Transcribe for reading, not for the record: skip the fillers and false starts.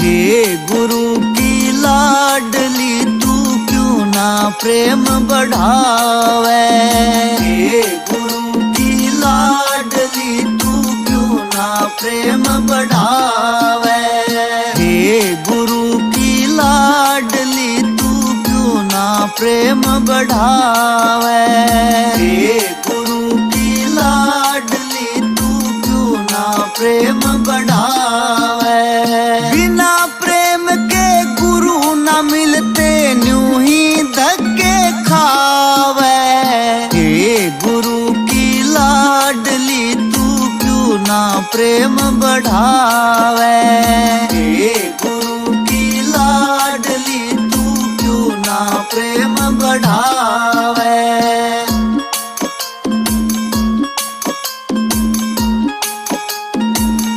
हे गुरु की लाडली तू क्यों ना प्रेम बढ़ावे। हे गुरु की लाडली तू क्यों ना प्रेम बढ़ावे। हे गुरु की लाडली तू क्यों ना प्रेम बढ़ावे। हे गुरु की लाडली तू क्यों ना प्रेम बढ़ावे। बिना प्रेम के गुरु न मिलते न्यूं ही धक्के खावे। हे गुरु की लाडली तू क्यों ना प्रेम बढ़ावे। हे गुरु की लाडली तू क्यों ना प्रेम बढ़ावे।